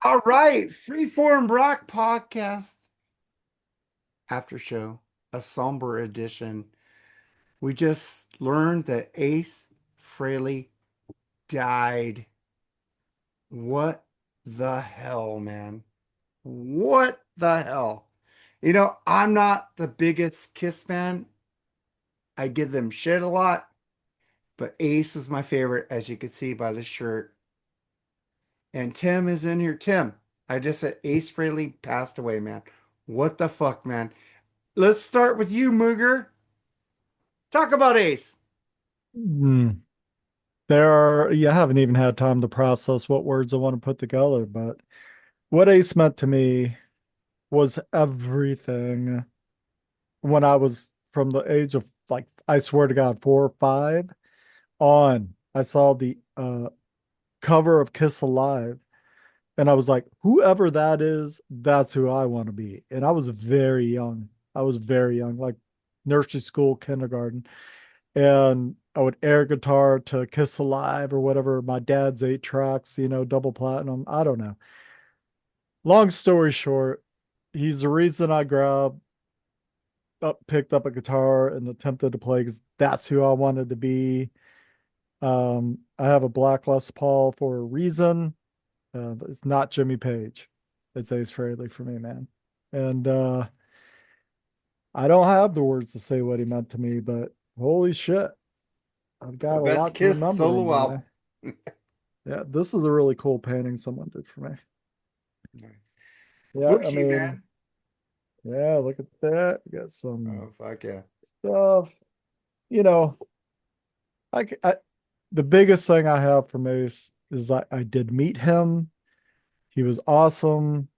All right, Freeform Rock Podcast after show, a somber edition. We just learned that Ace Frehley died. What the hell, man? What the hell? I'm not the biggest Kiss fan. I give them shit a lot, but Ace is my favorite, as you can see by the shirt. And Tim is in here. Tim, I just said Ace Frehley passed away, man. What the fuck, man? Let's start with you, Mooger. Talk about Ace. Hmm. I haven't even had time to process what words I want to put together, but what Ace meant to me was everything when I was from the age of like, I swear to God, 4 or 5 on. I saw the cover of Kiss Alive and I was like, whoever that is, that's who I want to be. And I was very young. I was very young, like nursery school, kindergarten. And I would air guitar to Kiss Alive or whatever, my dad's 8 tracks, double platinum. I don't know. Long story short, he's the reason I picked up a guitar and attempted to play because that's who I wanted to be. I have a black Les Paul for a reason. It's not Jimmy Page. It's Ace Frehley for me, man. And I don't have the words to say what he meant to me, but holy shit, I've The got a best lot to Kiss remember him solo by. album. Yeah, this is a really cool painting someone did for me. Yeah, I Bushy, mean, man. yeah, look at that. We got some Oh, fuck yeah. stuff. You know, I the biggest thing I have from Ace is I did meet him. He was awesome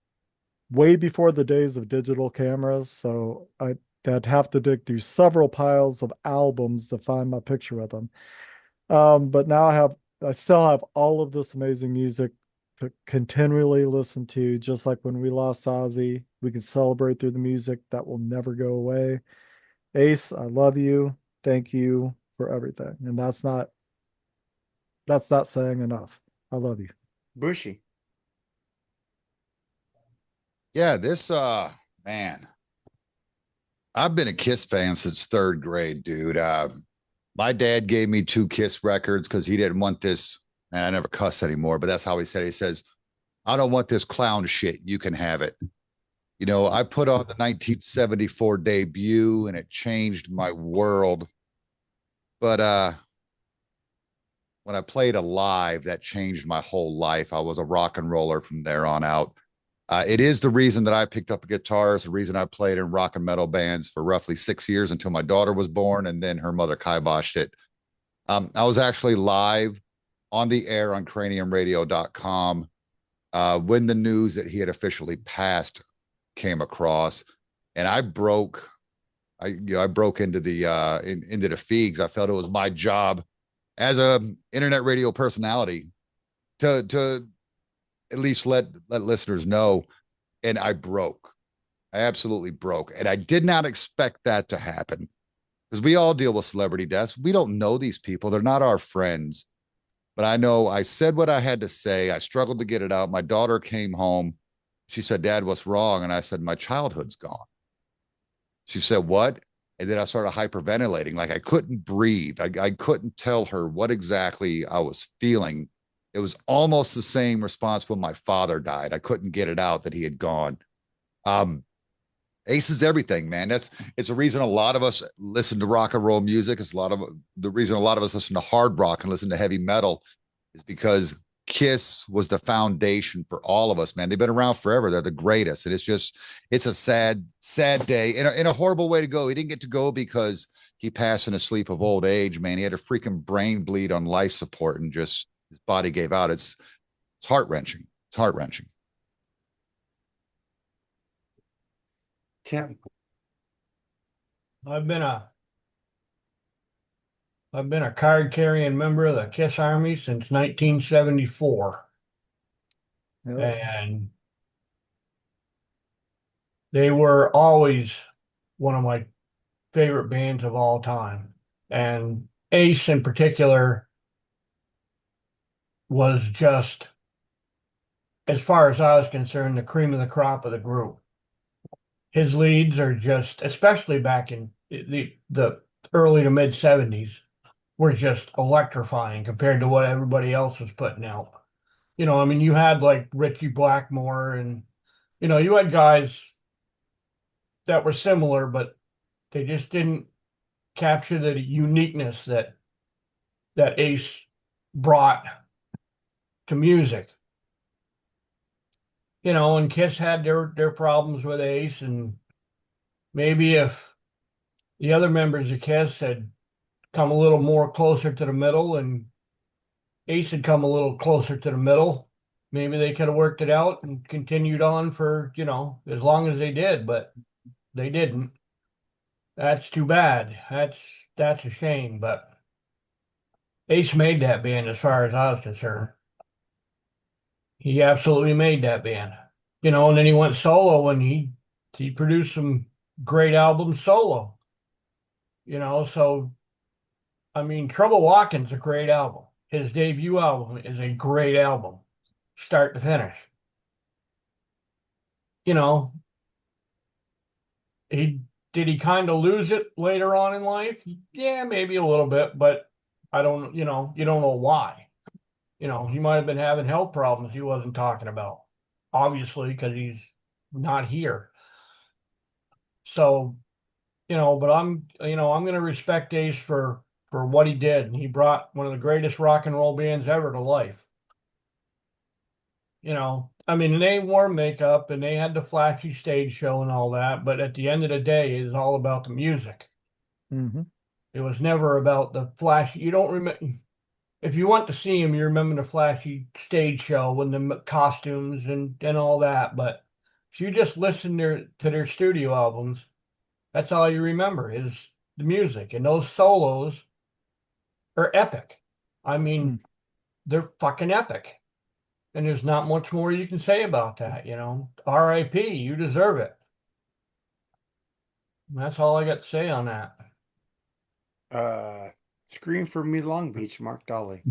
way before the days of digital cameras. So I'd have to dig through several piles of albums to find my picture with him. But now I still have all of this amazing music to continually listen to, just like when we lost Ozzy, we can celebrate through the music that will never go away. Ace, I love you. Thank you for everything. And that's not saying enough. I love you. Bushy. Yeah, this man, I've been a Kiss fan since third grade, dude. My dad gave me 2 Kiss records because he didn't want this, and I never cuss anymore, but that's how he said it. He says, I don't want this clown shit. You can have it. I put on the 1974 debut and it changed my world. But when I played Alive, that changed my whole life. I was a rock and roller from there on out. It is the reason that I picked up a guitar. It's the reason I played in rock and metal bands for roughly 6 years until my daughter was born, and then her mother kiboshed it. I was actually live on the air on craniumradio.com when the news that he had officially passed came across, and I broke into into the feeds. I felt it was my job as a internet radio personality to at least let listeners know. And I broke. I absolutely broke. And I did not expect that to happen because we all deal with celebrity deaths. We don't know these people, they're not our friends. But I know I said what I had to say. I struggled to get it out. My daughter came home. She said, Dad, what's wrong? And I said, my childhood's gone. She said, what? And then I started hyperventilating. Like I couldn't breathe. I couldn't tell her what exactly I was feeling. It was almost the same response when my father died. I couldn't get it out that he had gone. Um, Ace is everything, man. It's a reason a lot of us listen to rock and roll music. It's a lot of the reason a lot of us listen to hard rock and listen to heavy metal is because Kiss was the foundation for all of us, man. They've been around forever. They're the greatest. And it's a sad, sad day in a horrible way to go. He didn't get to go because he passed in a sleep of old age, man. He had a freaking brain bleed on life support and just his body gave out. It's heart wrenching. It's heart wrenching. Tim. I've been a I've been a card carrying member of the Kiss Army since 1974, Yeah. and they were always one of my favorite bands of all time. And Ace in particular was just as far as I was concerned, the cream of the crop of the group. His leads are just, especially back in the early to mid 70s, were just electrifying compared to what everybody else was putting out. I mean, you had like Richie Blackmore and, you had guys that were similar, but they just didn't capture the uniqueness that Ace brought to music. And Kiss had their problems with Ace, and maybe if the other members of Kiss had come a little more closer to the middle and Ace had come a little closer to the middle, maybe they could have worked it out and continued on for, as long as they did, but they didn't. That's too bad. That's a shame, but Ace made that band as far as I was concerned. He absolutely made that band. And then he went solo and he produced some great albums solo. So I mean, Trouble Walking's a great album. His debut album is a great album, start to finish. You know, he he kind of lose it later on in life? Yeah, maybe a little bit, but I don't, you don't know why. He might have been having health problems he wasn't talking about, obviously, because he's not here. So, but I'm going to respect Ace for what he did. He brought one of the greatest rock and roll bands ever to life. I mean, they wore makeup and they had the flashy stage show and all that, but at the end of the day, it's all about the music. Hmm. It was never about the flashy. You don't remember. If you want to see him, you remember the flashy stage show and the costumes and all that. But if you just listen to their studio albums, that's all you remember is the music. And those solos are epic. I mean, they're fucking epic. And there's not much more you can say about that, RIP, you deserve it. And that's all I got to say on that. Scream for me, Long Beach, Mark Daly.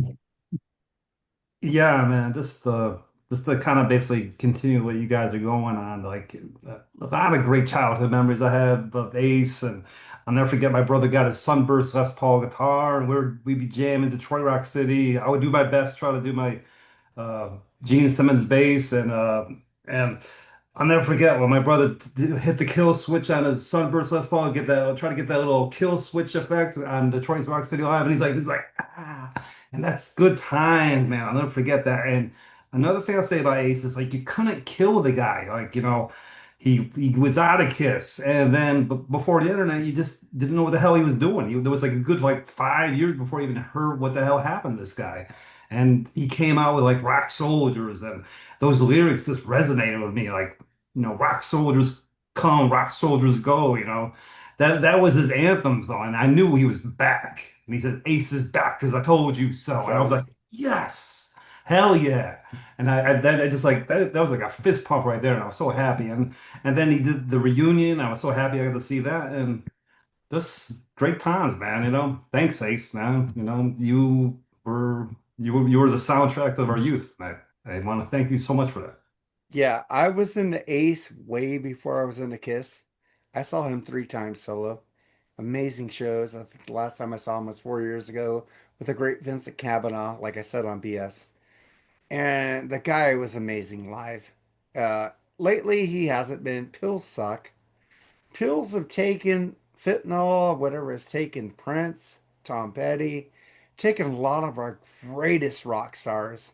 Yeah, man, just to kind of basically continue what you guys are going on, like a lot of great childhood memories I have of Ace, and I'll never forget my brother got his Sunburst Les Paul guitar, and we'd be jamming Detroit Rock City. I would do my best, try to do my uh, Gene Simmons bass, and I'll never forget when my brother hit the kill switch on his Sunburst Les Paul, try to get that little kill switch effect on Detroit's Rock City Live, and he's like, ah, and that's good times, man. I'll never forget that. And another thing I'll say about Ace is like you couldn't kill the guy, like he was out of Kiss, and then before the internet, you just didn't know what the hell he was doing. There was like a good like 5 years before you even heard what the hell happened to this guy. And he came out with like Rock Soldiers, and those lyrics just resonated with me. Like, rock soldiers come, rock soldiers go, that was his anthem song. And I knew he was back. And he says, Ace is back because I told you so. And I was like, yes, hell yeah. And I just like that was like a fist pump right there. And I was so happy. And then he did the reunion. I was so happy I got to see that. And just great times, man. Thanks, Ace, man. Were you were the soundtrack of our youth, man. I want to thank you so much for that. Yeah, I was into Ace way before I was into Kiss. I saw him 3 times solo. Amazing shows. I think the last time I saw him was 4 years ago with the great Vincent Cavanaugh, like I said on BS. And the guy was amazing live. Uh, Lately, he hasn't been. Pills suck. Pills have taken fentanyl, whatever has taken Prince, Tom Petty, taken a lot of our greatest rock stars.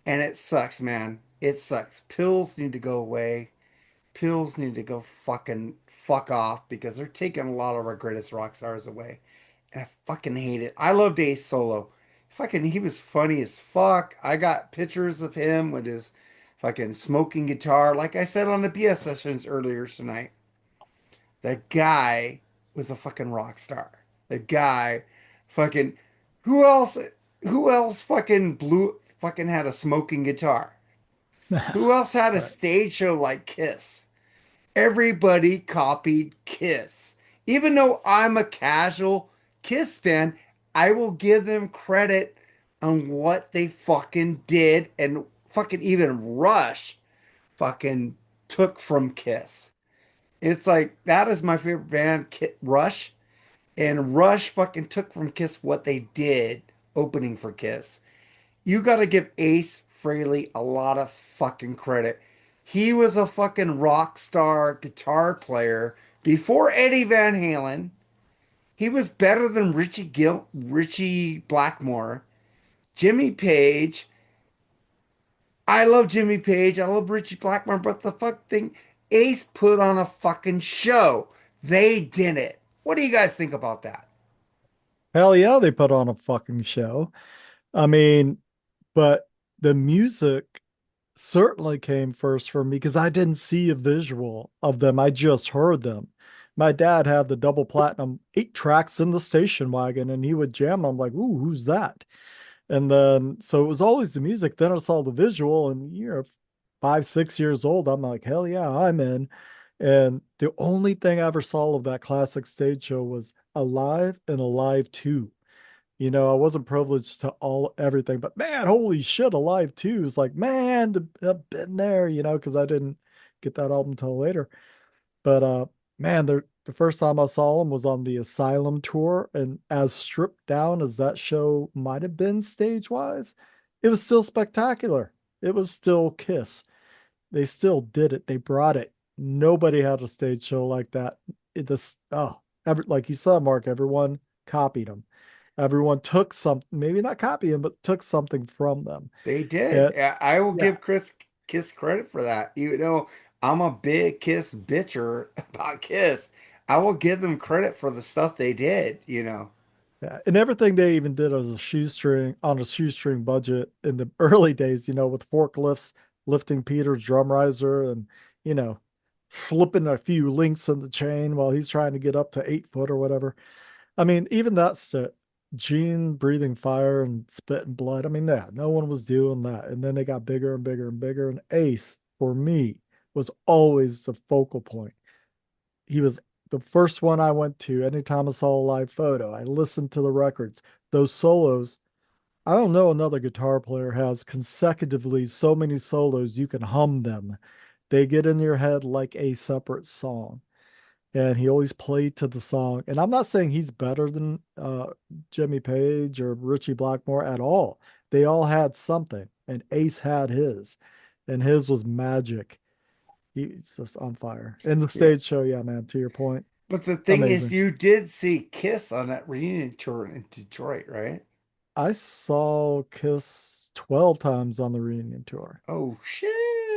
And it sucks, man. It sucks. Pills need to go away. Pills need to go fucking fuck off because they're taking a lot of our greatest rock stars away. And I fucking hate it. I loved Ace Solo. He was funny as fuck. I got pictures of him with his fucking smoking guitar. Like I said on the BS sessions earlier tonight. The guy was a fucking rock star. The guy fucking who else who else fucking had a smoking guitar? Who else had a Right. stage show like Kiss? Everybody copied Kiss. Even though I'm a casual Kiss fan, I will give them credit on what they fucking did and fucking even Rush fucking took from Kiss. It's like that is my favorite band, Rush, and Rush fucking took from Kiss what they did opening for Kiss. You got to give Ace Frehley a lot of fucking credit. He was a fucking rock star guitar player before Eddie Van Halen. He was better than Richie Blackmore, Jimmy Page. I love Jimmy Page. I love Richie Blackmore, but the fuck thing, Ace put on a fucking show. They did it. What do you guys think about that? Hell yeah, they put on a fucking show. I mean, but the music certainly came first for me because I didn't see a visual of them. I just heard them. My dad had the double platinum 8 tracks in the station wagon and he would jam. I'm like, ooh, who's that? And then, so it was always the music. Then I saw the visual, and you're 5, 6 years old. I'm like, hell yeah, I'm in. And the only thing I ever saw of that classic stage show was Alive and Alive 2. I wasn't privileged to all everything, but man, holy shit, Alive 2 is like, man, I've been there, because I didn't get that album till later. But man, the first time I saw him was on the Asylum tour, and as stripped down as that show might have been stage wise, it was still spectacular. It was still Kiss. They still did it. They brought it. Nobody had a stage show like that. Like you said, Mark, everyone copied them. Everyone took something, maybe not copy them, but took something from them. They did. It, I will yeah, give Kiss credit for that. I'm a big Kiss bitcher about Kiss. I will give them credit for the stuff they did. Yeah, and everything they even did as a shoestring on a shoestring budget in the early days, with forklifts lifting Peter's drum riser and, you know, slipping a few links in the chain while he's trying to get up to 8 foot or whatever. I mean, even that's Gene breathing fire and spitting blood. I mean, yeah, no one was doing that. And then they got bigger and bigger and bigger. And Ace, for me, was always the focal point. He was the first one I went to anytime I saw a live photo. I listened to the records. Those solos, I don't know another guitar player has consecutively so many solos you can hum them. They get in your head like a separate song. And he always played to the song. And I'm not saying he's better than Jimmy Page or Richie Blackmore at all. They all had something, and Ace had his, and his was magic. He's just on fire. And the Yeah. stage show, yeah, man, to your point, But the thing is, amazing. you did see Kiss on that reunion tour in Detroit, right? I saw Kiss 12 times on the reunion tour. Oh shit.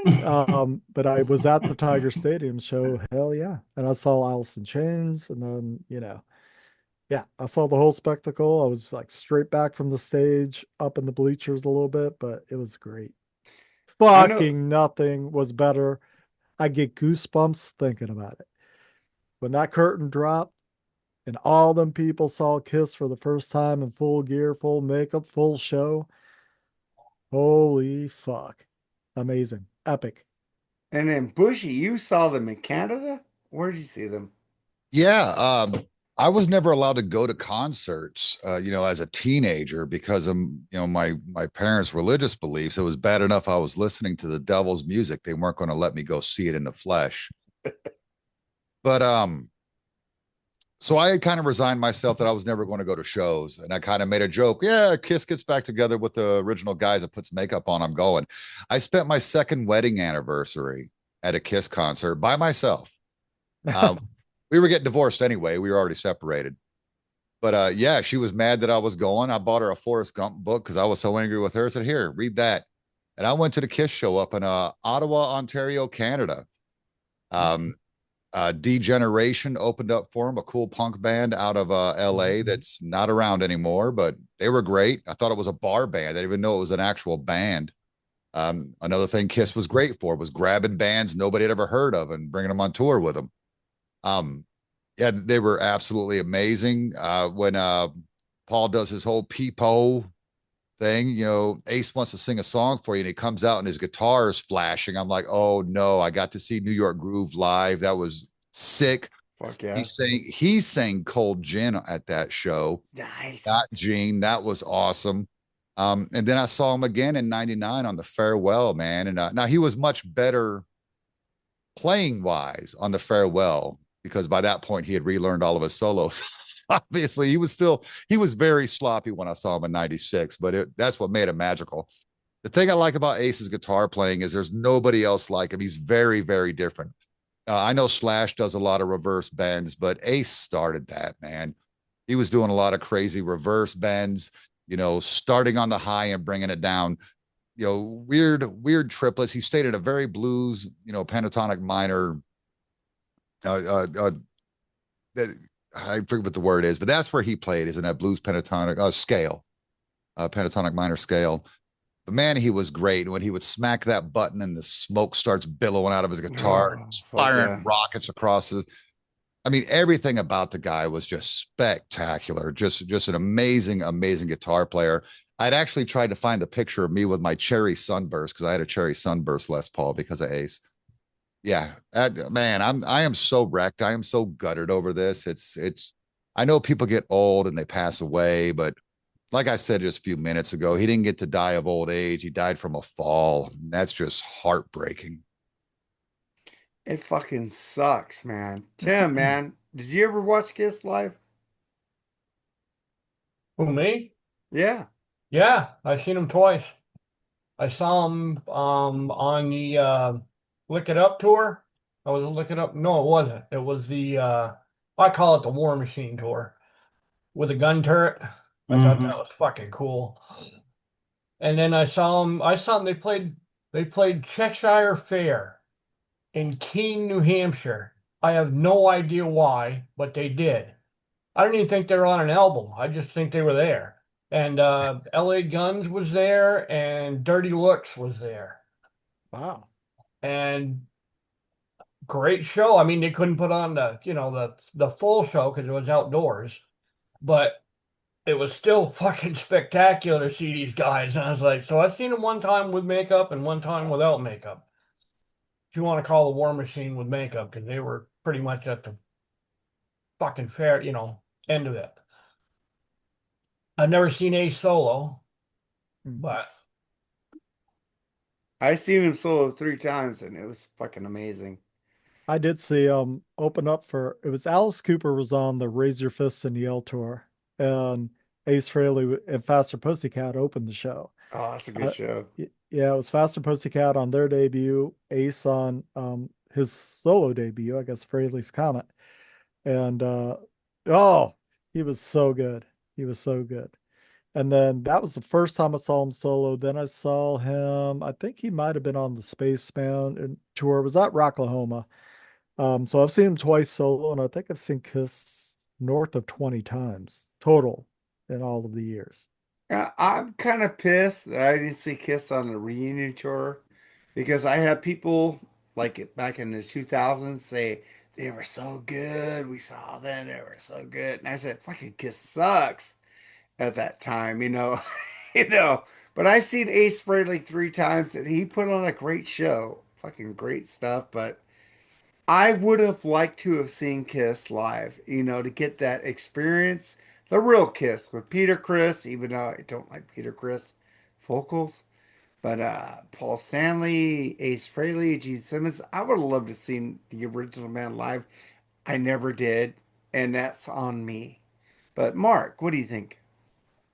But I was at the Tiger Stadium show, hell yeah. And I saw Alice in Chains, and then, yeah, I saw the whole spectacle. I was like straight back from the stage, up in the bleachers a little bit, but it was great. I know. Fucking nothing was better. I get goosebumps thinking about it. When that curtain dropped and all them people saw Kiss for the first time in full gear, full makeup, full show, holy fuck. Amazing. Epic. And then Bushy, you saw them in Canada? Where did you see them? Yeah, I was never allowed to go to concerts, as a teenager because of my parents' religious beliefs. It was bad enough I was listening to the devil's music; they weren't going to let me go see it in the flesh. But so I kind of resigned myself that I was never going to go to shows, and I kind of made a joke. Yeah, Kiss gets back together with the original guys that puts makeup on. I'm going. I spent my second wedding anniversary at a Kiss concert by myself. Um, we were getting divorced anyway. We were already separated. But yeah, she was mad that I was going. I bought her a Forrest Gump book because I was so angry with her. I said, "Here, read that." And I went to the Kiss show up in Ottawa, Ontario, Canada. Um, Degeneration opened up for him, a cool punk band out of LA that's not around anymore, but they were great. I thought it was a bar band. I didn't even know it was an actual band. Another thing Kiss was great for was grabbing bands nobody had ever heard of and bringing them on tour with them. Yeah, they were absolutely amazing. When Paul does his whole peepo thing, Ace wants to sing a song for you, and he comes out and his guitar is flashing. I'm like, oh no, I got to see New York Groove live. That was sick. Fuck He yeah. sang Cold Gin at that show. Nice. Not Gene. That was awesome. And then I saw him again in '99 on the farewell, man. And now he was much better playing wise on the farewell because by that point he had relearned all of his solos. Obviously, he was very sloppy when I saw him in '96, but that's what made him magical. The thing I like about Ace's guitar playing is there's nobody else like him. He's very, very different. I know Slash does a lot of reverse bends, but Ace started that, man. He was doing a lot of crazy reverse bends, starting on the high and bringing it down, weird triplets. He stayed at a very blues, pentatonic minor. Uh, I forget what the word is, but that's where he played, is in that blues pentatonic scale, pentatonic minor scale. But man, he was great. When he would smack that button and the smoke starts billowing out of his guitar, Oh, fuck firing yeah. rockets across his. I mean, everything about the guy was just spectacular. Just an amazing, amazing guitar player. I'd actually tried to find a picture of me with my cherry sunburst because I had a cherry sunburst Les Paul because of Ace. Yeah, man, I am so wrecked. I am so gutted over this. It's. I know people get old and they pass away, but like I said just a few minutes ago, he didn't get to die of old age. He died from a fall. That's just heartbreaking. It fucking sucks, man. Tim, man, did you ever watch Kiss live? Who, me? Yeah. Yeah, I've seen him twice. I saw him on the Lick It Up tour. I was Lick It Up. No, it wasn't. It was the I call it the War Machine tour with a gun turret. I thought that Hmm. was fucking cool. And then I saw them they played Cheshire Fair in Keene, New Hampshire. I have no idea why, but they did. I don't even think they were on an album. I just think they were there. And LA Guns was there and Dirty Looks was there. Wow. And great show. I mean, they couldn't put on the full show because it was outdoors, but it was still fucking spectacular to see these guys. And I was like, so I've seen them one time with makeup and one time without makeup. If you want to call the War Machine with makeup, because they were pretty much at the fucking fair, end of it. I've never seen Ace solo, Mm. but I seen him solo 3 times and it was fucking amazing. I did see open up for it was Alice Cooper was on the Raise Your Fists and Yell tour, and Ace Frehley and Faster Pussycat opened the show. Oh, that's a good Uh, show. yeah, it was Faster Pussycat on their debut, Ace on his solo debut, I guess Frehley's Comet. And oh, he was so good. He was so good. And then that was the first time I saw him solo. Then I saw him, I think he might have been on the Spaceman tour. It was at Rocklahoma. So I've seen him twice solo, and I think I've seen Kiss north of 20 times total in all of the years. I'm kind of pissed that I didn't see Kiss on the reunion tour because I had people like it back in the 2000s say they were so good. We saw them, they were so good. And I said, fucking Kiss sucks at that time, you know. But I seen Ace Frehley 3 times and he put on a great show. Fucking great stuff. But I would have liked to have seen Kiss live, to get that experience, the real Kiss with Peter Criss, even though I don't like Peter Criss vocals. But Paul Stanley, Ace Frehley, Gene Simmons, I would have loved to have seen the original band live. I never did, and that's on me. But Mark, what do you think?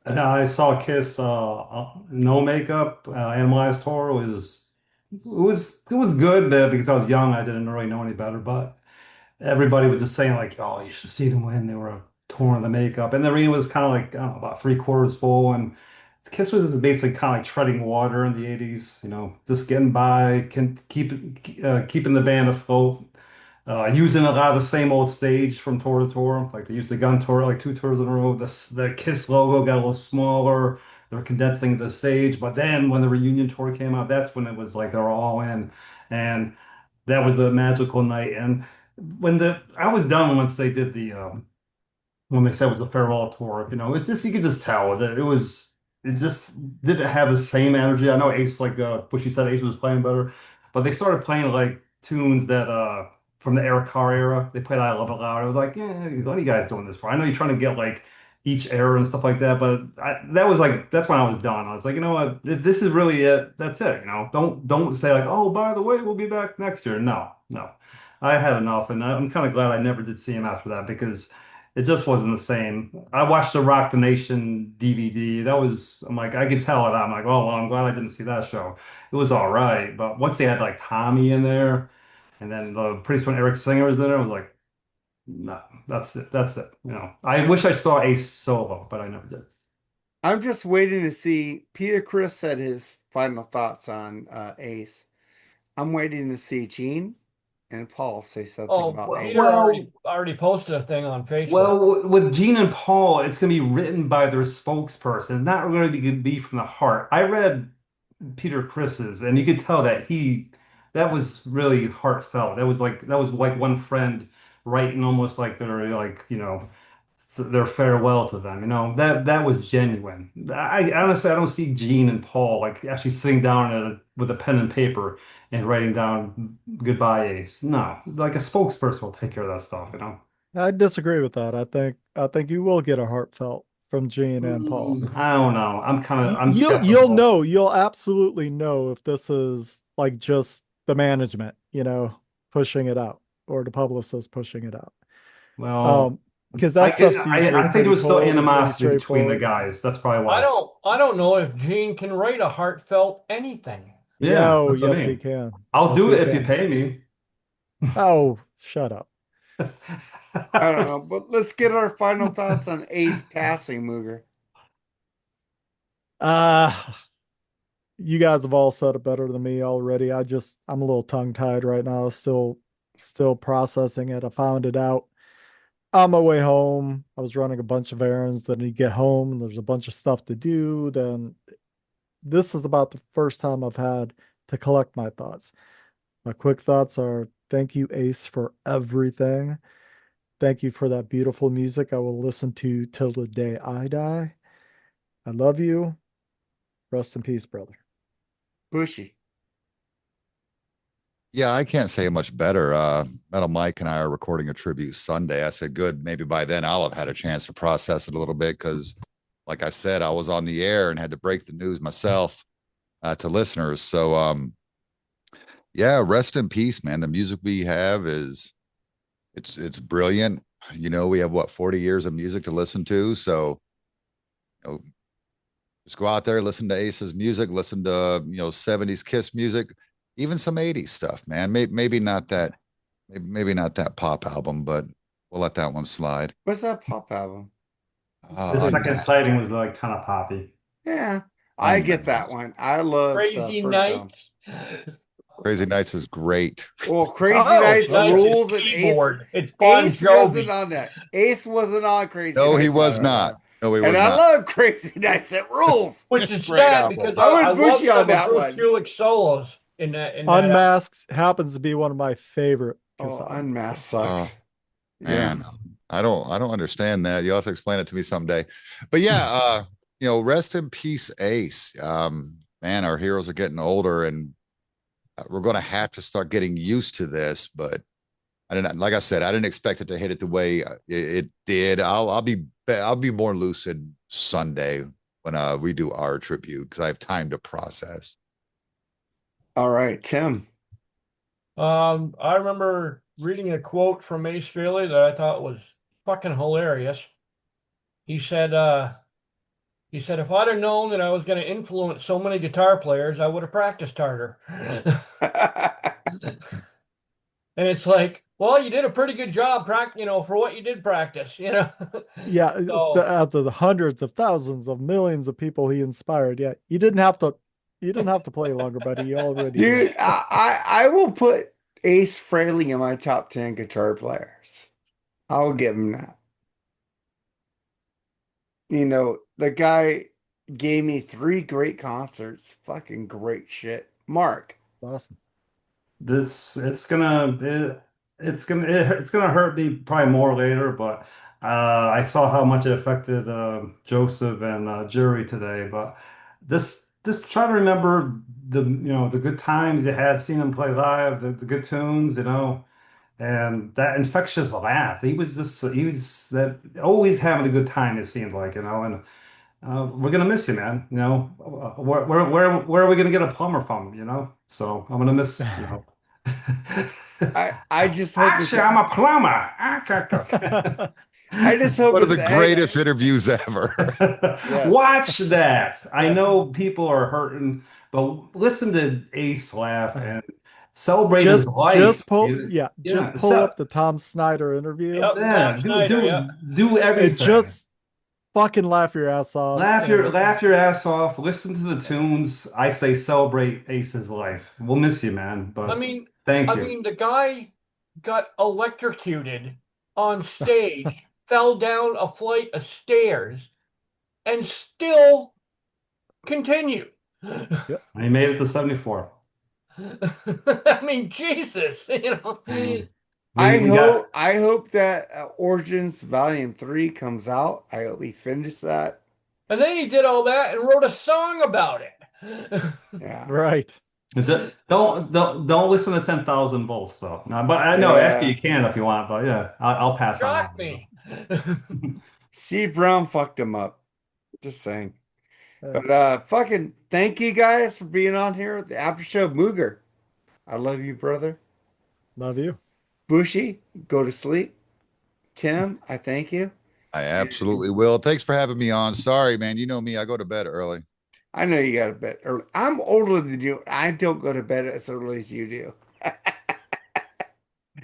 And I saw Kiss no makeup Animalized tour it was good because I was young. I didn't really know any better, but everybody was just saying like, "Oh, you should see them when they were touring the makeup." And the arena was kind of like I don't know, about three-quarters full, and Kiss was just basically kind of like treading water in the '80s. Just getting by, can keeping the band afloat. Using a lot of the same old stage from tour to tour. Like they used the gun tour like 2 tours in a row. The Kiss logo got a little smaller. They were condensing the stage. But then when the reunion tour came out, that's when it was like they were all in. And that was a magical night. And I was done once they did the when they said it was a farewell tour. It's just you could just tell that it just didn't have the same energy. I know Ace, like Bushy said, Ace was playing better, but they started playing like tunes that from the Eric Carr era. They played "I Love It Loud." I was like, yeah, what are you guys doing this for? I know you're trying to get like each era and stuff like that. But that was like that's when I was done. I was like, you know what, if this is really it, that's it. Don't say like, oh, by the way, we'll be back next year. No, no, I had enough, and I'm kind of glad I never did see him after that because it just wasn't the same. I watched the Rock the Nation DVD. I'm like, I could tell it. I'm like, oh, well, I'm glad I didn't see that show. It was all right, but once they had like Tommy in there, and then pretty soon Eric Singer was in there, I was like, no, that's it. That's it. I wish I saw Ace solo, but I never did. I'm just waiting to see. Peter Chris said his final thoughts on Ace. I'm waiting to see Gene and Paul say something Oh, about Peter Ace. already posted a thing on Facebook. With Gene and Paul, it's going to be written by their spokesperson. It's not going to be from the heart. I read Peter Chris's, and you could tell that was really heartfelt. That was like one friend writing almost like their farewell to them. That was genuine. I honestly I don't see Gene and Paul like actually sitting down with a pen and paper and writing down goodbye Ace. No, like a spokesperson will take care of that stuff. I disagree with that. I think you will get a heartfelt from Gene and Paul. I don't know. I'm You'll skeptical. know, you'll absolutely know if this is like just the management, pushing it out or the publicist pushing it out. Well, Um, because that stuff's usually I think there pretty was still cold and pretty animosity between the straightforward. guys. That's probably I why. don't I don't know if Gene can write a heartfelt anything. Yeah, Yeah, oh, that's what I yes, he mean. can. I'll Yes, do he it if you can. pay me. Oh, shut up. I don't know, but let's get our final thoughts on Ace passing, Mooger. Uh, you guys have all said it better than me already. I'm a little tongue-tied right now, still processing it. I found it out on my way home. I was running a bunch of errands. Then you get home and there's a bunch of stuff to do. Then this is about the first time I've had to collect my thoughts. My quick thoughts are thank you, Ace, for everything. Thank you for that beautiful music I will listen to till the day I die. I love you. Rest in peace, brother. Bushy. Yeah, I can't say much better. Metal Mike and I are recording a tribute Sunday. I said, good. Maybe by then I'll have had a chance to process it a little bit because, like I said, I was on the air and had to break the news myself to listeners. So, yeah, rest in peace, man. The music we have it's brilliant. We have what 40 years of music to listen to. So, you know, just go out there, listen to Ace's music, listen to 70s Kiss music, even some 80s stuff, man. Maybe not that, maybe not that pop album, but we'll let that one slide. What's that pop album? The Pretty second good. sighting was like kind of poppy. Yeah, I get that Unmasked. one. I love the Crazy first album. Nights. Crazy Nights is great. Well, Crazy Oh, Nights Nights is rules and Ace. keyboard. It's Bon Ace wasn't Jovi. on that. Ace wasn't on Crazy No, he Nights was at that not. time. No, he And was I not. love Crazy Nights. It rules. Which It's a is great sad album. because I I went love Bushy on some of that Bruce one. Kulick's solos in that album. Unmasked happens to be one of my favorite Kiss Oh, albums. Unmasked Oh, sucks. Yeah. man, I don't understand that. You'll have to explain it to me someday. But yeah, rest in peace, Ace. Man, our heroes are getting older, and we're going to have to start getting used to this. But I didn't, like I said, I didn't expect it to hit it the way it did. I'll be more lucid Sunday when we do our tribute because I have time to process. All right, Tim. I remember reading a quote from Ace Frehley that I thought was fucking hilarious. He said, if I'd have known that I was going to influence so many guitar players, I would have practiced harder. And it's like, well, you did a pretty good job, for what you did practice. Yeah, it's So out of the hundreds of thousands of millions of people he inspired. Yeah, you didn't have to play longer, buddy. You already did. Dude, I will put Ace Frehley in my top 10 guitar players. I will give him that. The guy gave me 3 great concerts. Fucking great shit. Mark. Awesome. This it's gonna hurt me probably more later, but I saw how much it affected Joseph and Jury today. But just try to remember the good times you had, seeing them play live, the good tunes. And that infectious laugh. He was that always having a good time, it seemed like, and we're gonna miss you, man. Where are we gonna get a plumber from, So I'm gonna miss, I just hope it's Actually, I'm a plumber. I just hope One of it's the greatest interviews ever. Yes. Watch that. I Yeah. know people are hurting, but listen to Ace laugh and celebrate his life. just Yeah, pull up the Tom Snyder interview Yep, yeah, Tom Snyder. Yep. do and everything. just fucking laugh your ass off. And Laugh your ass off. Listen to the tunes. I say celebrate Ace's life. We'll miss you, man, I but mean, thank I you. mean, the guy got electrocuted on stage, fell down a flight of stairs, and still continued. yep, He made it to 74. I mean, Jesus, We got I hope that Origins Volume 3 comes out. I hope we finish that. And then he did all that and wrote a song about it. Yeah. right. don't listen to 10,000 volts though. No, but I know actually Yeah. you can if you want, but yeah, I'll pass on that Shocked one. me. Steve Brown fucked him up. Just saying. Uh, But fucking thank you guys for being on here at the after show. Mooger, I love you, brother. love you. Bushy, go to sleep. Tim, I thank you. I absolutely will. Thanks for having me on. Sorry, man. You know me, I go to bed early. I know you got to bed early. I'm older than you. I don't go to bed as early as you do.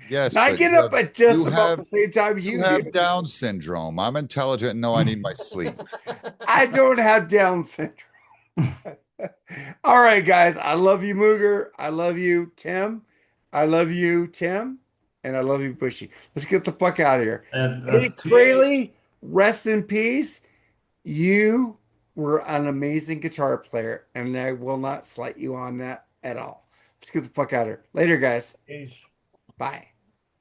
Yes, And I but get up at just you about have the same time as you you do. have Down syndrome. I'm intelligent and know I need my sleep. I don't have Down syndrome. All right, guys. I love you, Mooger. I love you, Tim. I love you, Tim. And I love you, Bushy. Let's get the fuck out of here. And Ace Frehley, rest in peace. You were an amazing guitar player, and I will not slight you on that at all. Let's get the fuck out of here. Later, guys. Jeez. Bye.